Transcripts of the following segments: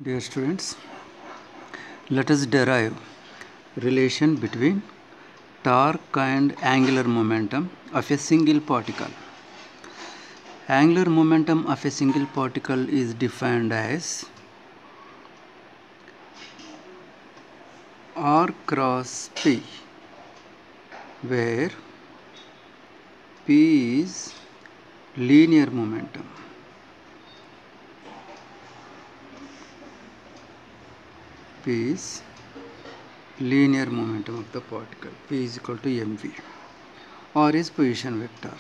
Dear students, let us derive relation between torque and angular momentum of a single particle. Angular momentum of a single particle is defined as R cross P, where P is linear momentum. P is linear momentum of the particle. P is equal to mv. R is position vector.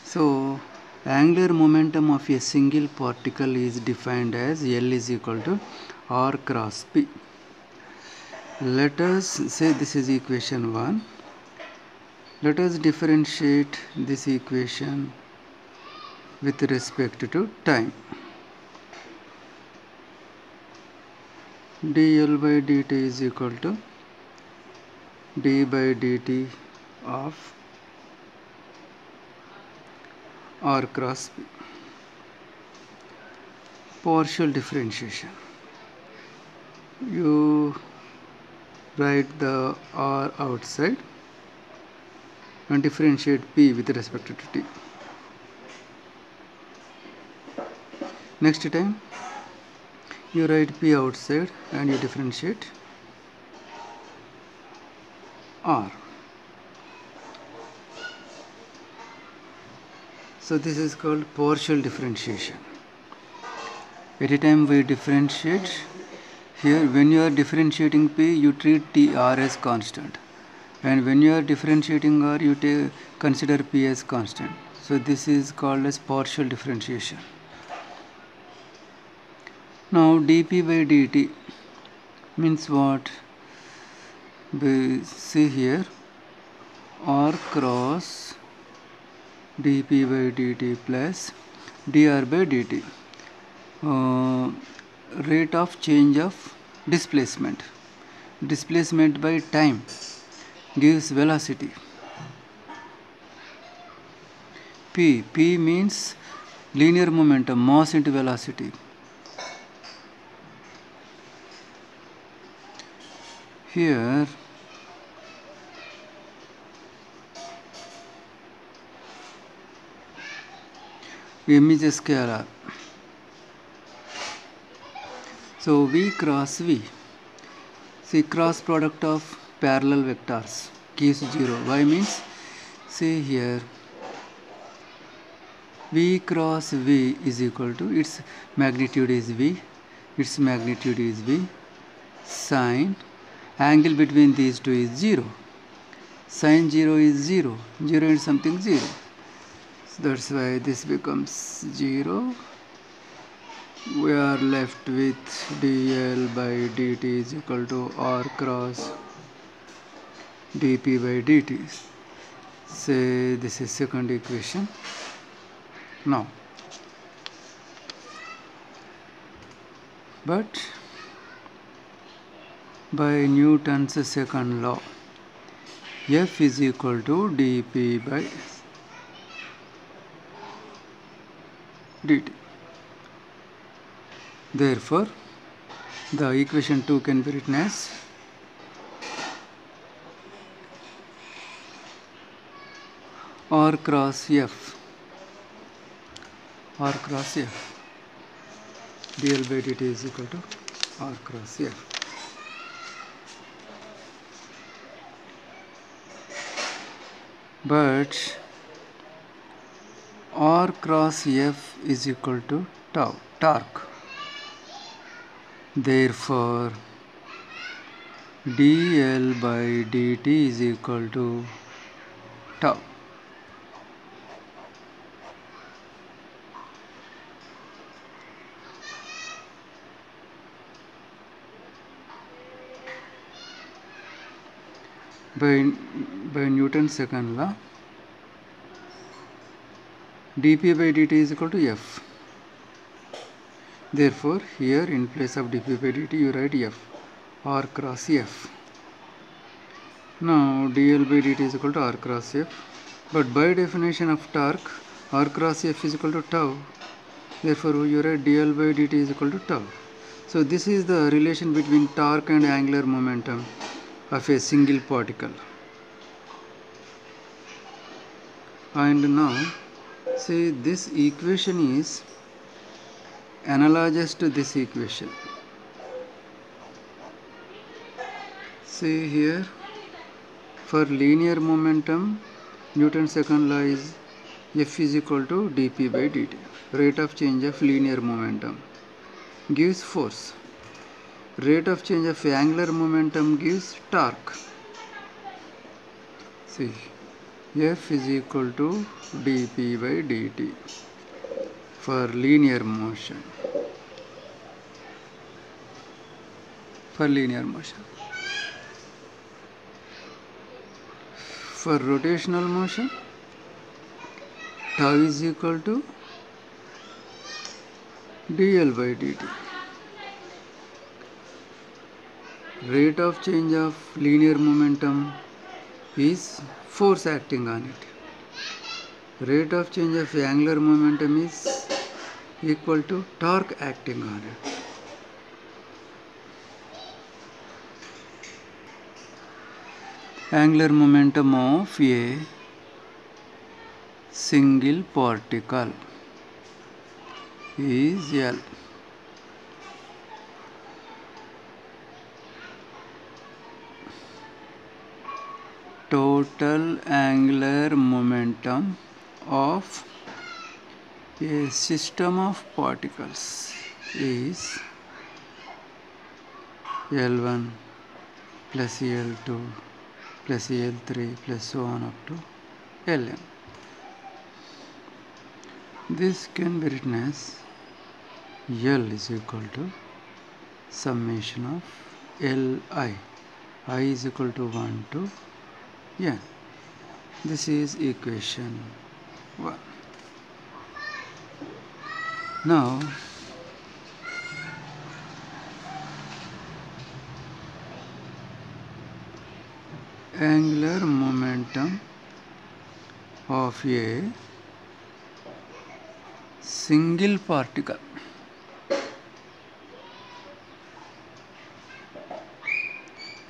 So, angular momentum of a single particle is defined as L is equal to R cross P. Let us say this is equation 1. Let us differentiate this equation with respect to time. dl by dt is equal to d by dt of R cross P. Partial differentiation. You write the R outside and differentiate P with respect to t. Next time you write P outside and you differentiate R. So this is called partial differentiation. Every time we differentiate, here when you are differentiating P, you treat TR as constant, and when you are differentiating R, you consider P as constant. So this is called as partial differentiation. Now dP by dt means what? We see here R cross dP by dt plus dr by dt. Rate of change of displacement. Displacement by time gives velocity. P means linear momentum, mass into velocity. Here M is a scalar. So V cross V. See, cross product of parallel vectors gives 0. Why means, see here, V cross V is equal to, its magnitude is V, its magnitude is V, sine, angle between these two is 0. Sine 0 is 0, 0 and something 0. So that's why this becomes 0. We are left with dl by dt is equal to R cross dP by dt. Say this is second equation. Now, but by Newton's second law, F is equal to dP by dt. Therefore, the equation 2 can be written as R cross F, R cross F, dl by dt is equal to R cross F. But R cross F is equal to tau, torque. Therefore, dl by dt is equal to tau. By Newton's second law, dP by dt is equal to F. Therefore, here in place of dP by dt you write F, R cross F. Now dl by dt is equal to R cross F, but by definition of torque, R cross F is equal to tau. Therefore, you write dl by dt is equal to tau. So this is the relation between torque and angular momentum of a single particle. And now see, this equation is analogous to this equation. See here, for linear momentum, Newton's second law is F is equal to dp by dt. Rate of change of linear momentum gives force. Rate of change of angular momentum gives torque. See, F is equal to dp by dt for linear motion. For rotational motion, tau is equal to dl by dt. Rate of change of linear momentum is force acting on it. Rate of change of angular momentum is equal to torque acting on it. Angular momentum of a single particle is L. Total angular momentum of a system of particles is L1 plus L2 plus L3 plus so on up to Ln. This can be written as L is equal to summation of Li. I is equal to 1 to N. This is equation 1. Now, angular momentum of a single particle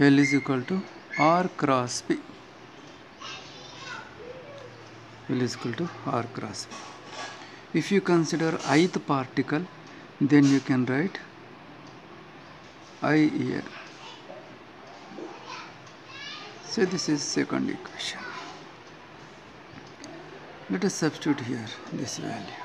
L is equal to R cross P. L is equal to R cross P. If you consider ith particle, then you can write I here. So this is second equation. Let us substitute here this value.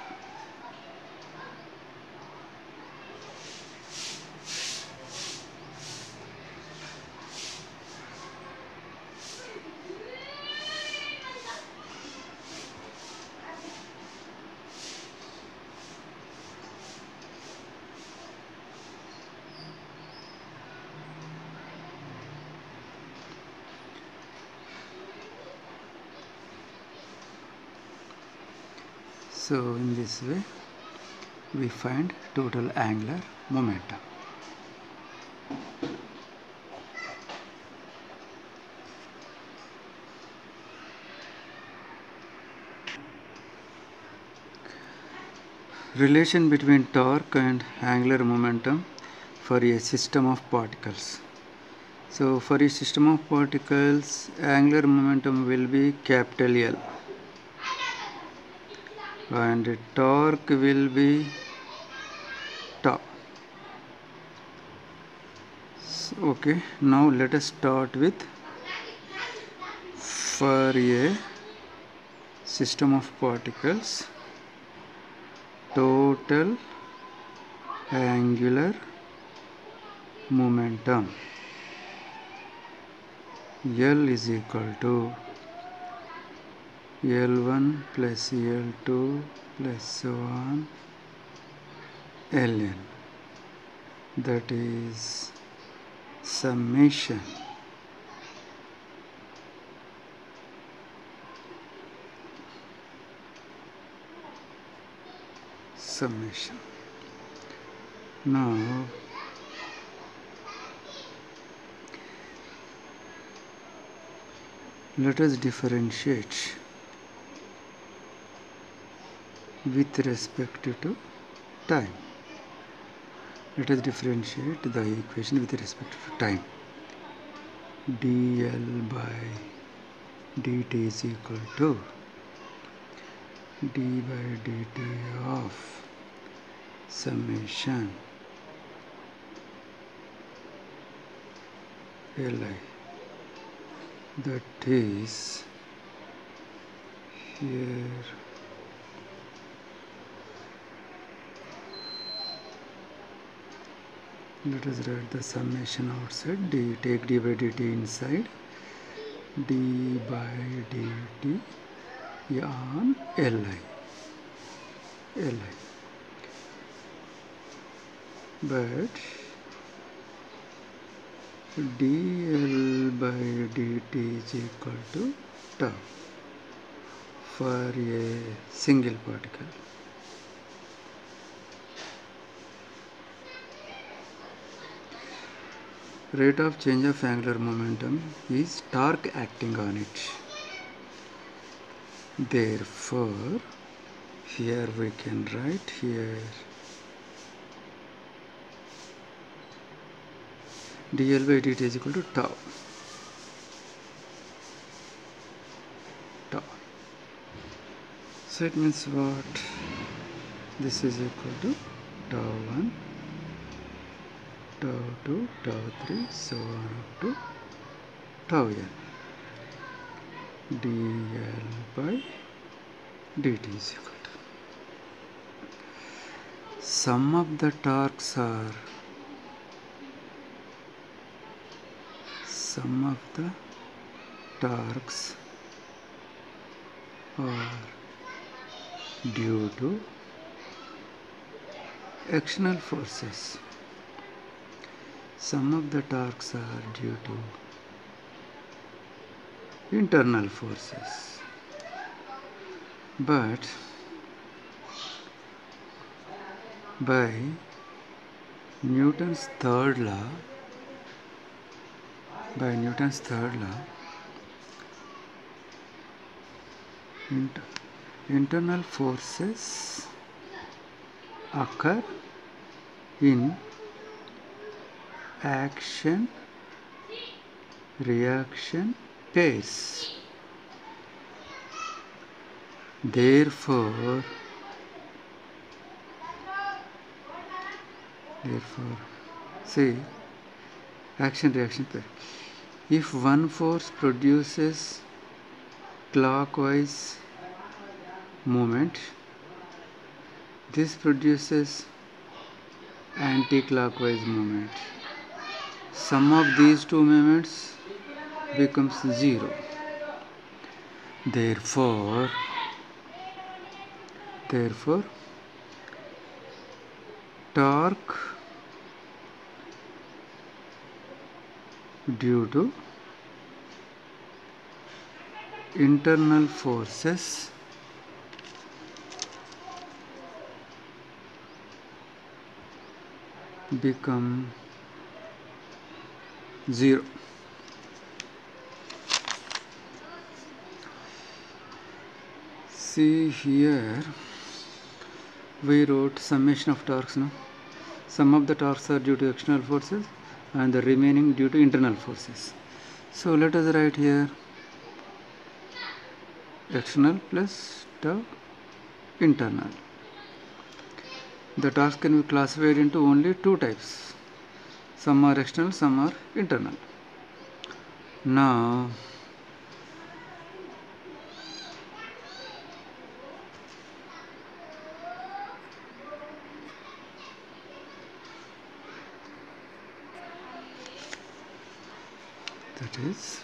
So in this way we find total angular momentum. Relation between torque and angular momentum for a system of particles. So for a system of particles, angular momentum will be capital L and torque will be tau. So, okay, now let us start with for a system of particles, total angular momentum L is equal to L1 plus L2 plus so on Ln, that is summation Now let us differentiate with respect to time. Let us differentiate the equation with respect to time. dl by dt is equal to d by dt of summation Li, that is here let us write the summation outside. Take d by dt inside, d by dt on Li but dl by dt is equal to tau for a single particle. Rate of change of angular momentum is torque acting on it. Therefore, here we can write here dl by dt is equal to tau. So it means what? This is equal to tau 1, tau 2, tau 3, so on up to tau n. dl by dt is equal to sum of the torques are due to external forces. Some of the torques are due to internal forces. But by Newton's third law, internal forces occur in action-reaction pairs. Therefore, see, action-reaction pair. If one force produces clockwise movement, this produces anti-clockwise movement. Sum of these two moments becomes 0. Therefore, torque due to internal forces become 0. See here, we wrote summation of torques. No? Some of the torques are due to external forces and the remaining due to internal forces. So let us write here external plus tau internal. The torques can be classified into only two types. Some are external, some are internal. Now, that is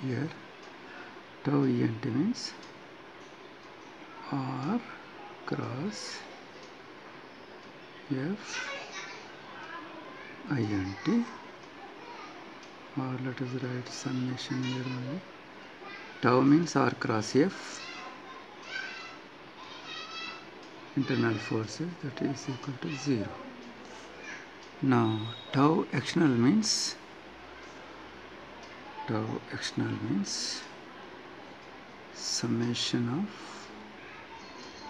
here tau ent means R cross F int, or let us write summation here only. Tau means R cross F internal forces, that is equal to 0. Now tau external means summation of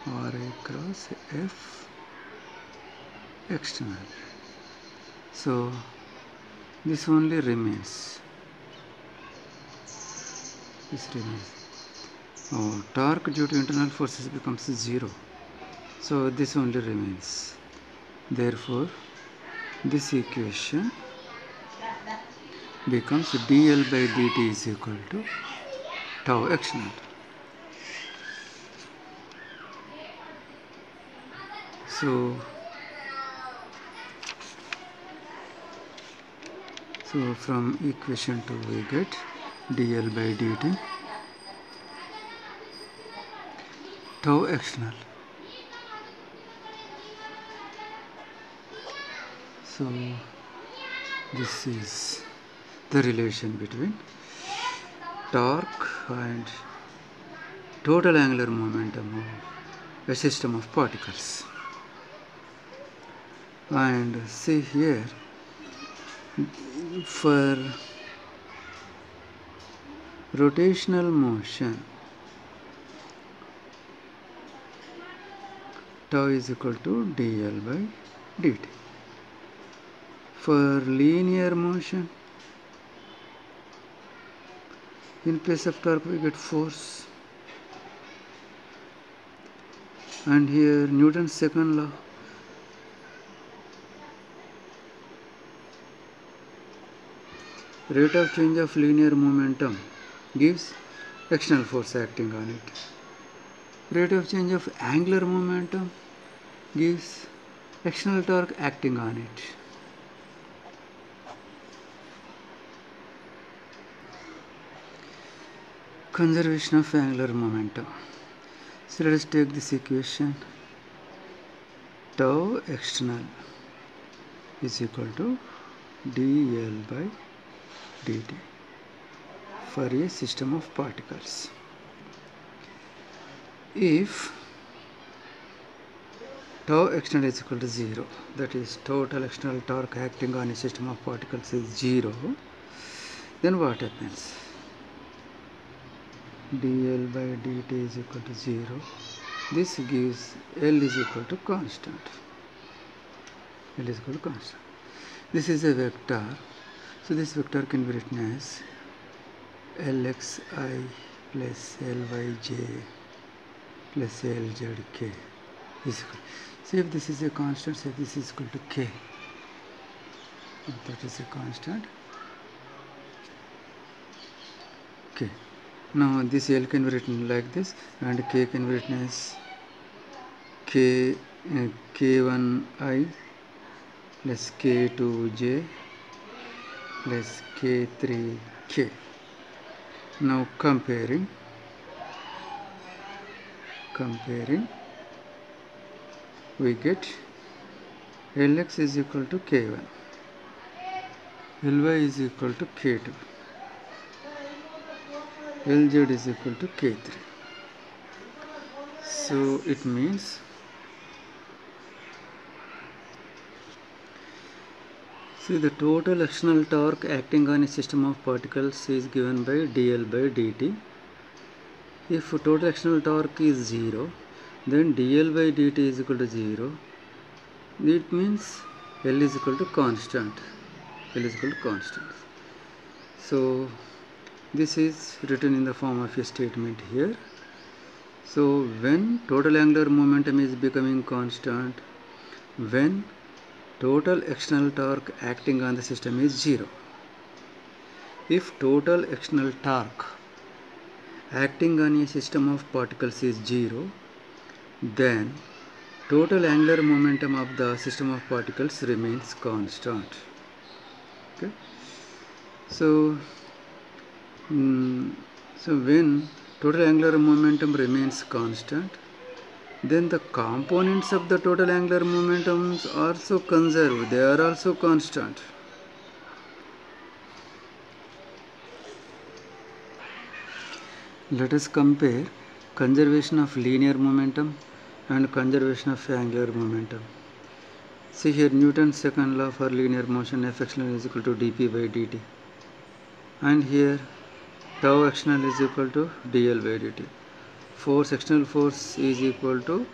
Ra cross F external. So this only remains. This remains. Oh, torque due to internal forces becomes 0. So this only remains. Therefore, this equation becomes dl by dt is equal to tau x naught. So from equation 2 we get dl by dt tau x naught. So this is the relation between torque and total angular momentum of a system of particles. And see here, for rotational motion, tau is equal to dl by dt. For linear motion, in place of torque we get force, and here Newton's second law. Rate of change of linear momentum gives external force acting on it. Rate of change of angular momentum gives external torque acting on it. Conservation of angular momentum. So let us take this equation. Tau external is equal to dl by dt for a system of particles. If tau external is equal to 0, that is total external torque acting on a system of particles is 0, then what happens? dl by dt is equal to 0. This gives L is equal to constant. L is equal to constant. This is a vector. So this vector can be written as Lxi plus Lyj plus Lzk is equal. So if this is a constant, say this is equal to k. If that is a constant, k. Now this L can be written like this, and k can be written as k1i plus k2j plus k3k. Now comparing, we get Lx is equal to k1, Ly is equal to k2, Lz is equal to k3. So it means see the total external torque acting on a system of particles is given by dl by dt. If total external torque is 0, then dl by dt is equal to 0. It means L is equal to constant. L is equal to constant. So this is written in the form of a statement here. So when total angular momentum is becoming constant, when total external torque acting on the system is 0. If total external torque acting on a system of particles is 0, then total angular momentum of the system of particles remains constant. Okay. So when total angular momentum remains constant, then the components of the total angular momentums are also conserved, they are also constant. Let us compare conservation of linear momentum and conservation of angular momentum. See here, Newton's second law for linear motion, F external is equal to dp by dt, and here tau external is equal to dl by dt. Force, external force is equal to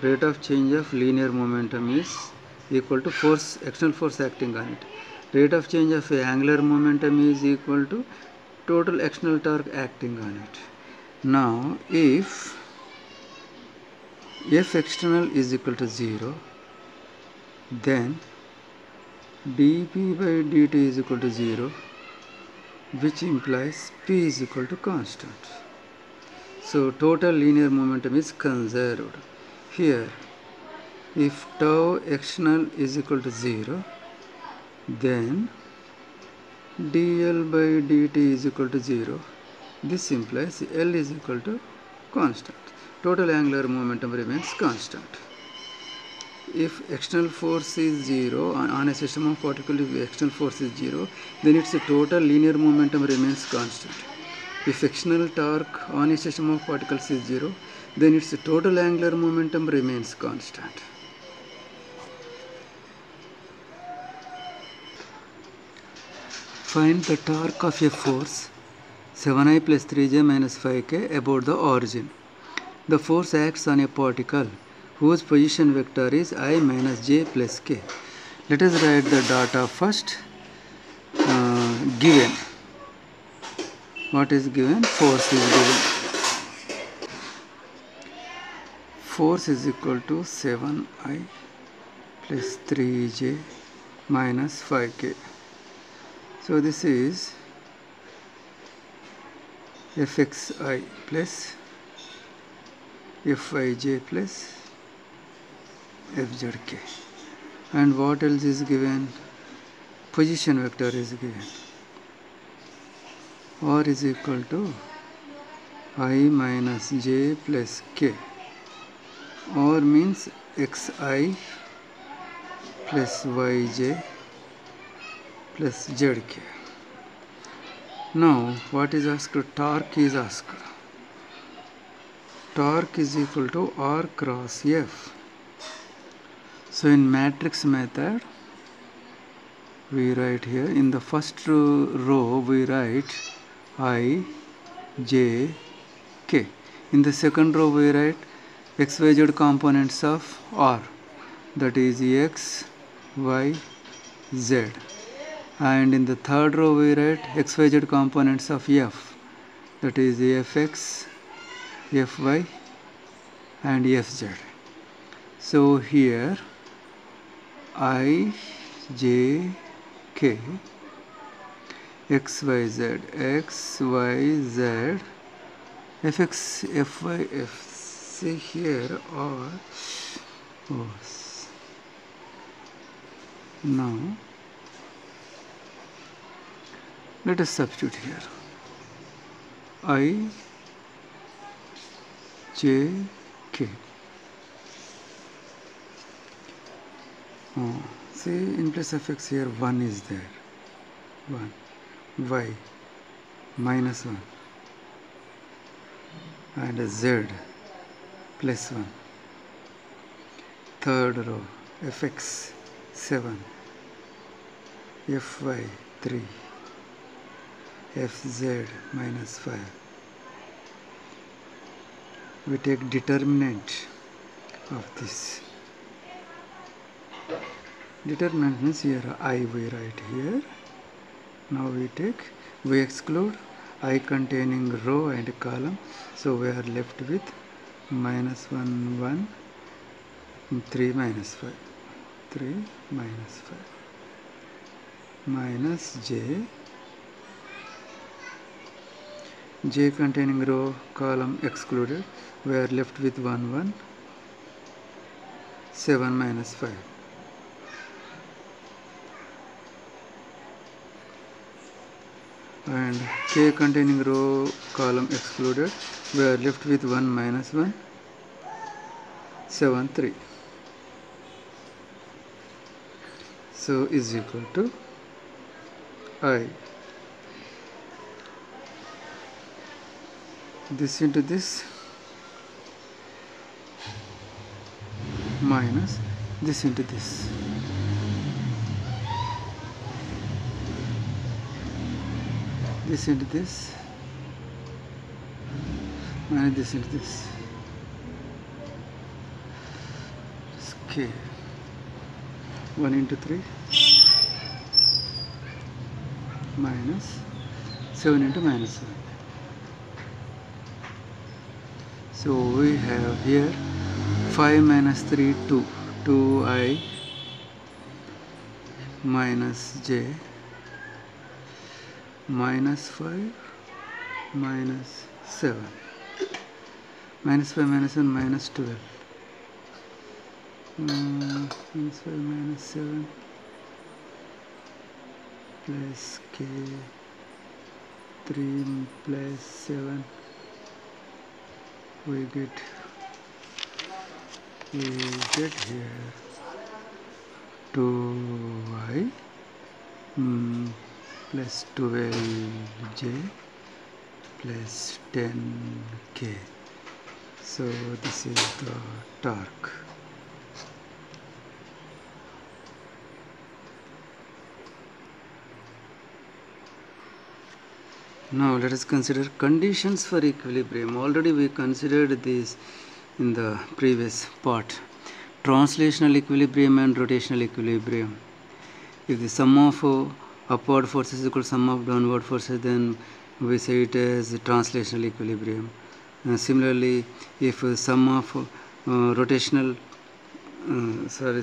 rate of change of linear momentum is equal to force, external force acting on it. Rate of change of angular momentum is equal to total external torque acting on it. Now if F external is equal to 0, then dP by dt is equal to 0, which implies P is equal to constant. So total linear momentum is conserved. Here, if tau external is equal to 0, then dl by dt is equal to 0. This implies L is equal to constant. Total angular momentum remains constant. If external force is 0 on a system of particles, if external force is 0, then its total linear momentum remains constant. If external torque on a system of particles is 0, then its total angular momentum remains constant. Find the torque of a force 7I plus 3j minus 5k about the origin. The force acts on a particle whose position vector is I minus j plus k. Let us write the data first. Given. What is given? Force is given. Force is equal to 7I plus 3j minus 5k. So this is Fxi plus Fij plus Fzk. And what else is given? Position vector is given. R is equal to I minus j plus k. R means xi plus yj plus zk. Now what is asked? Torque is asked. Torque is equal to R cross F. So in matrix method, we write here in the first row we write I, j, k. In the second row we write x, y, z components of R, that is x, y, z. And in the third row we write x, y, z components of F, that is fx, fy and fz. So here I, j, k, x, y, z, x, y, z, fx, fy, f. See here are now let us substitute here I, j, k. See, in place of x here 1 is there, 1, y minus 1 and z plus 1. Third row fx 7, fy 3, fz minus 5. We take determinant of this. Determinant means here I we write here. Now we exclude I containing row and column. So we are left with minus 1, 1, 3 minus 5, 3 minus 5, minus j containing row, column excluded. We are left with 1, 1, 7 minus 5. And k containing row, column excluded. We are left with 1 minus 1, 7, 3. So is equal to I. This into this minus this into this. This into this minus this into this. K. 1 into 3 minus 7 into minus 7. So we have here 5 minus 3 2, 2i minus j minus 5 minus 7, minus 5 minus 1 minus 12, minus 5 minus 7 plus k 3 plus 7, we get here 2y plus 12j plus 10k. So this is the torque. Now let us consider conditions for equilibrium. Already we considered this in the previous part. Translational equilibrium and rotational equilibrium. If the sum of upward forces is equal to sum of downward forces, then we say it as translational equilibrium. Similarly, if sum of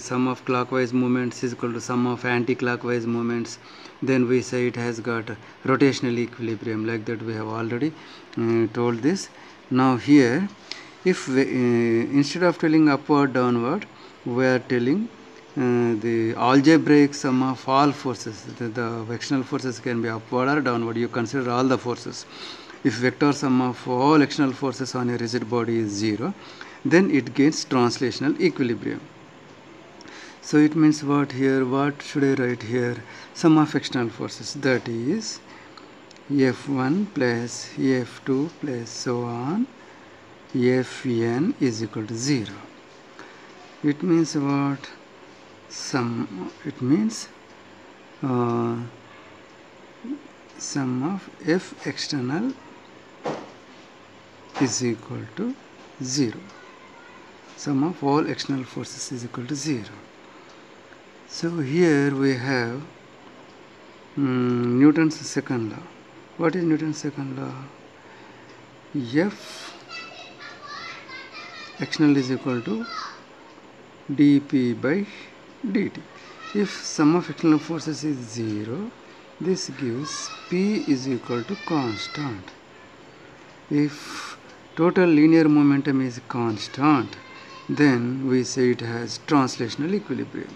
sum of clockwise movements is equal to sum of anti-clockwise movements, then we say it has got rotational equilibrium. Like that we have already told this. Now here, if we, instead of telling upward downward, we are telling the algebraic sum of all forces. The external forces can be upward or downward. You consider all the forces. If vector sum of all external forces on a rigid body is 0, then it gains translational equilibrium. So it means what here? What should I write here? Sum of external forces, that is F1 plus F2 plus so on, Fn is equal to 0. It means what? It means sum of F external is equal to 0. Sum of all external forces is equal to 0. So here we have Newton's second law. What is Newton's second law? F external is equal to dp by dt. If sum of external forces is 0, this gives P is equal to constant. If total linear momentum is constant, then we say it has translational equilibrium.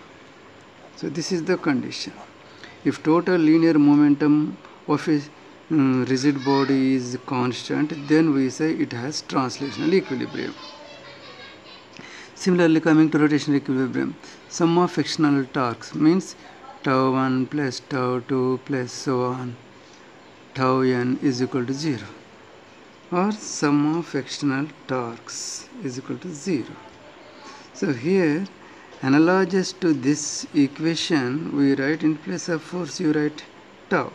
So this is the condition. If total linear momentum of a rigid body is constant, then we say it has translational equilibrium. Similarly, coming to rotational equilibrium, sum of external torques means tau 1 plus tau 2 plus so on, tau n is equal to 0, or sum of external torques is equal to 0. So here, analogous to this equation, we write in place of force you write tau.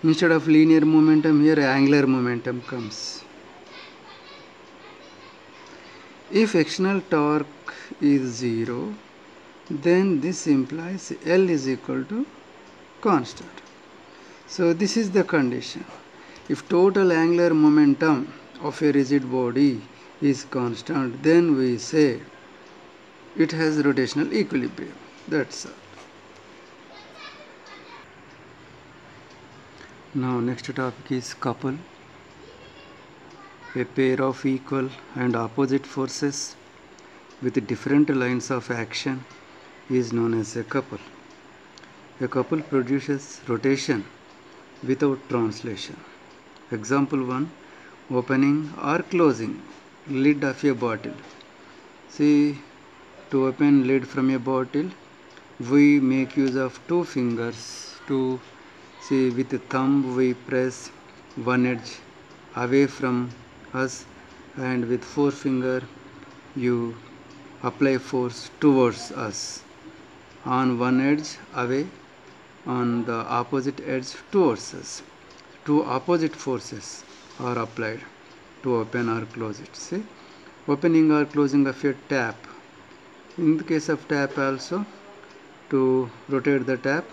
Instead of linear momentum, here angular momentum comes. If external torque is 0, then this implies L is equal to constant. So this is the condition. If total angular momentum of a rigid body is constant, then we say it has rotational equilibrium. That's all. Now next topic is couple. A pair of equal and opposite forces with different lines of action is known as a couple. A couple produces rotation without translation. Example 1, opening or closing lid of a bottle. See, to open lid from a bottle, we make use of two fingers. See, with the thumb we press one edge away from us, and with forefinger you apply force towards us. On one edge away, on the opposite edge towards us. Two opposite forces are applied to open or close it. See, opening or closing of a tap In the case of tap also, to rotate the tap,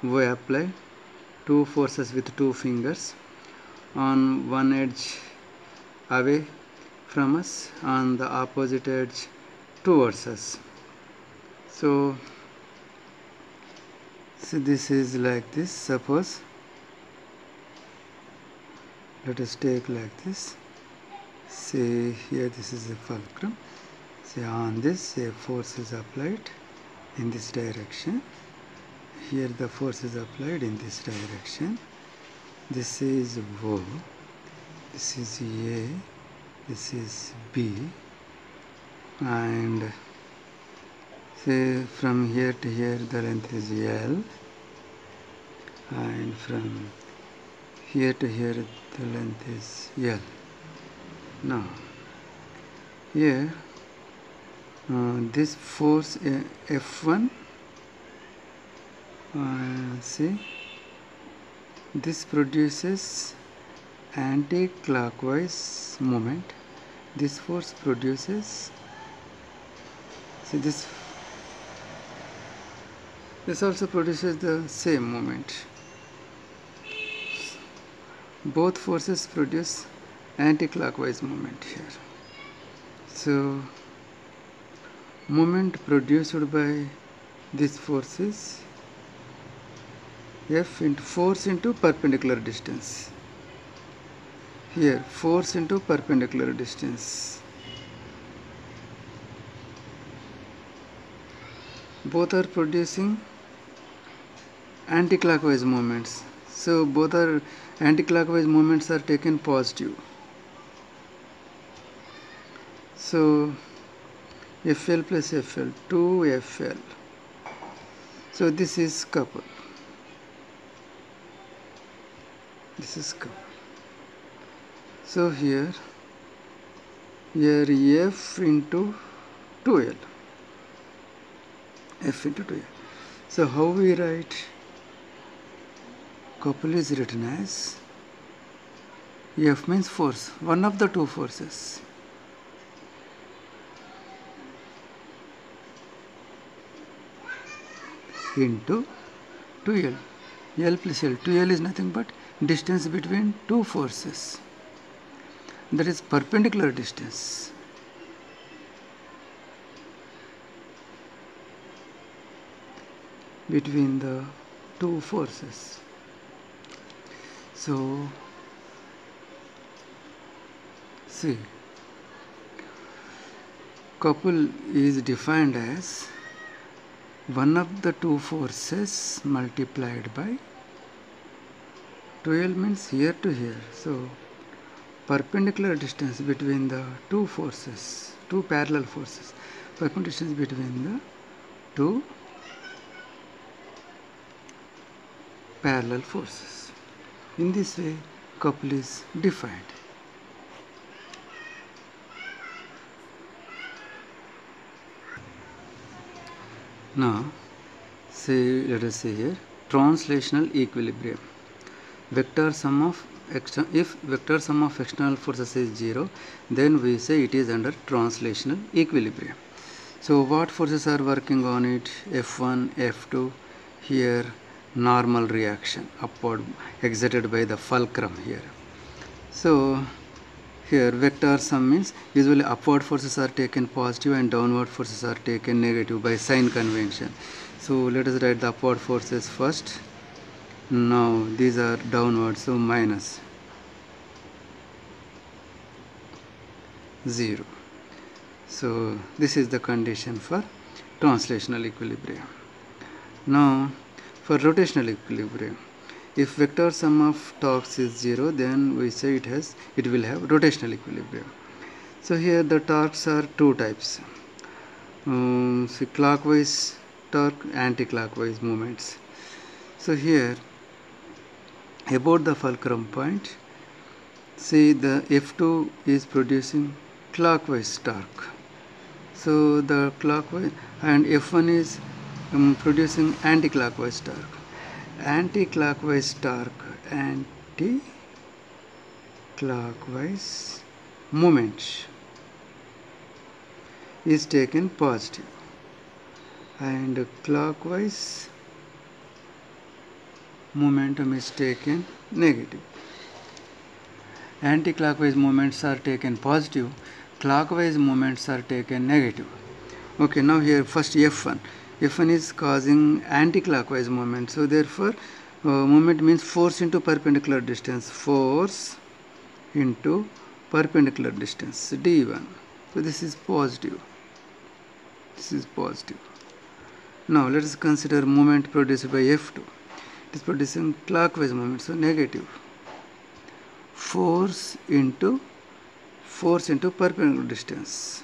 we apply two forces with two fingers on one edge away from us, on the opposite edge towards us. So this is like this. Suppose let us take like this. Say here this is a fulcrum. Say on this a force is applied in this direction. Here the force is applied in this direction. This is O, this is A, this is B, and say from here to here the length is L, and from here to here the length is L. Now here this force F1, see, this produces anti-clockwise moment. This force produces, see, this also produces the same moment. Both forces produce anti-clockwise moment here. So moment produced by this force is F into force into perpendicular distance. Here force into perpendicular distance. Both are producing anti-clockwise moments. So both are anti-clockwise moments are taken positive. So FL plus FL, 2FL. So this is couple. This is couple. So here F into 2L. F into 2L. So how we write? Couple is written as F means force, one of the two forces. Into 2L. L plus L. 2L is nothing but distance between two forces. That is perpendicular distance. Between the two forces. So see, couple is defined as one of the two forces multiplied by 2L means here to here. So perpendicular distance between the two forces, two parallel forces, perpendicular distance between the two parallel forces. In this way, couple is defined. Now, let us say here, translational equilibrium. Vector sum of if vector sum of external forces is 0, then we say it is under translational equilibrium. So what forces are working on it? F1, F2, here normal reaction upward exerted by the fulcrum here. So here vector sum means usually upward forces are taken positive and downward forces are taken negative by sign convention. So let us write the upward forces first. Now these are downward, so minus 0. So this is the condition for translational equilibrium. Now for rotational equilibrium, if vector sum of torques is 0, then we say it will have rotational equilibrium. So here the torques are two types. See, clockwise torque, anti-clockwise movements. So here about the fulcrum point, see the F2 is producing clockwise torque. So the clockwise, and F1 is producing anti-clockwise torque. Anti-clockwise torque, anti-clockwise moment is taken positive. and clockwise momentum is taken negative. Anti-clockwise moments are taken positive, clockwise moments are taken negative. Okay, now here first F1. F1 is causing anti-clockwise moment, so therefore moment means force into perpendicular distance, force into perpendicular distance, d1. So this is positive, this is positive. Now let us consider moment produced by F2. It is producing clockwise moment, so negative. Force into perpendicular distance.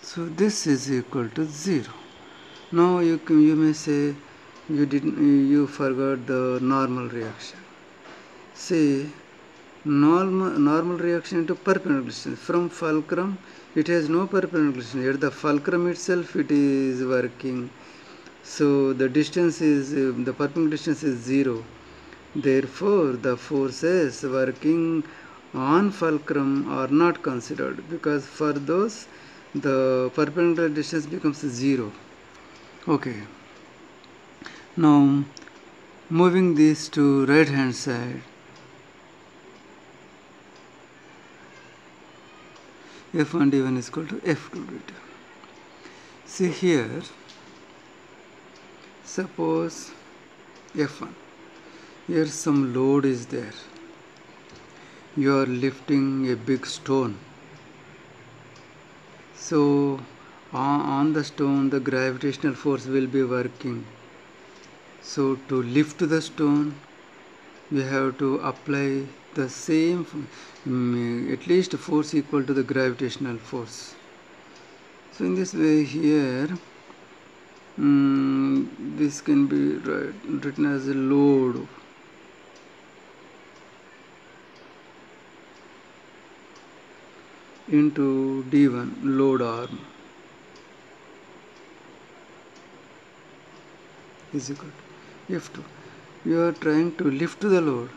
So this is equal to 0. Now you may say you forgot the normal reaction. See, normal reaction into perpendicular distance. From fulcrum it has no perpendicular distance. At the fulcrum itself it is working. So the distance is the perpendicular distance is 0. Therefore the forces working on fulcrum are not considered, because for those the perpendicular distance becomes 0. Okay. Now moving this to right hand side, F1 d1 is equal to F2 d2. See here, suppose F1, here some load is there. You are lifting a big stone. So on the stone the gravitational force will be working. So to lift the stone we have to apply the same at least force equal to the gravitational force. So in this way here this can be written as a load into d1, load arm, is equal to F2. You are trying to lift the load,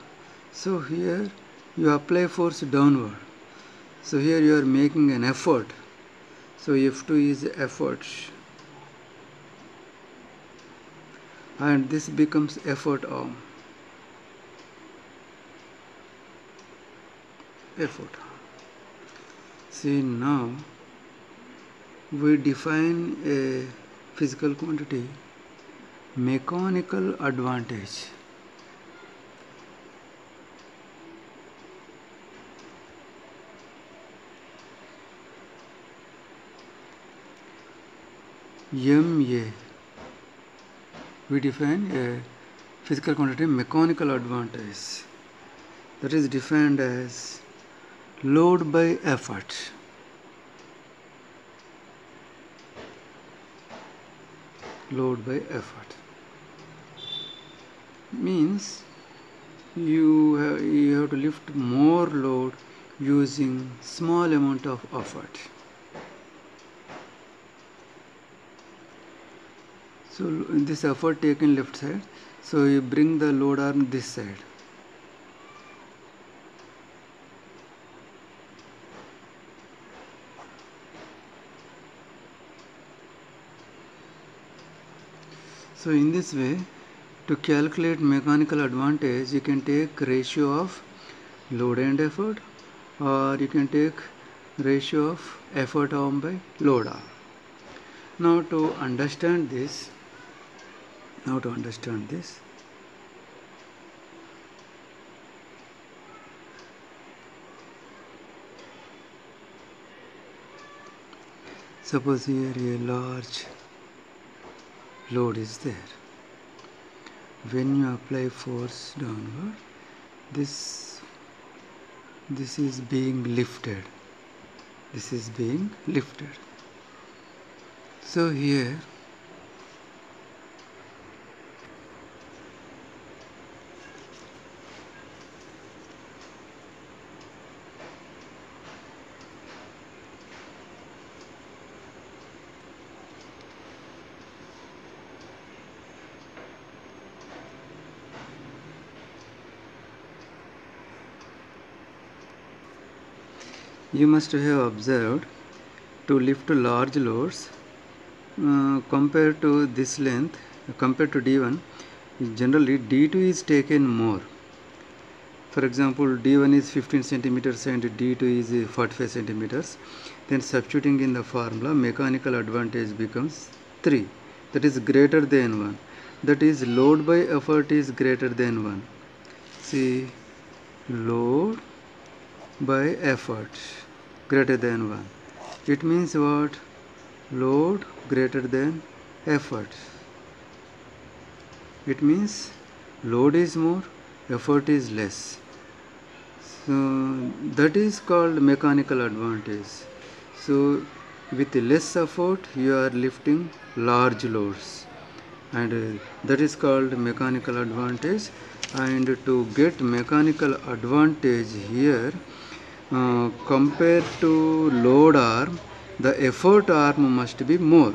so here you apply force downward. So here you are making an effort, so F2 is effort, and this becomes effort arm. Effort. See, now we define a physical quantity, mechanical advantage. MA. We define a physical quantity, mechanical advantage, that is defined as load by effort. Load by effort means you have to lift more load using small amount of effort. So this effort taken left side, so you bring the load arm this side. So in this way, to calculate mechanical advantage, you can take ratio of load and effort, or you can take ratio of effort arm by load arm. Now to understand this, suppose here a large load is there. When you apply force downward, this is being lifted. This is being lifted. So here you must have observed to lift large loads compared to this length, compared to D1, generally D2 is taken more. For example, D1 is 15 centimeters and D2 is 45 centimeters. Then substituting in the formula, mechanical advantage becomes 3. That is greater than 1. That is load by effort is greater than 1. See, load by effort greater than 1. It means what? Load greater than effort. It means load is more, effort is less. So that is called mechanical advantage. So with less effort you are lifting large loads, and that is called mechanical advantage. And to get mechanical advantage here, compared to load arm, the effort arm must be more.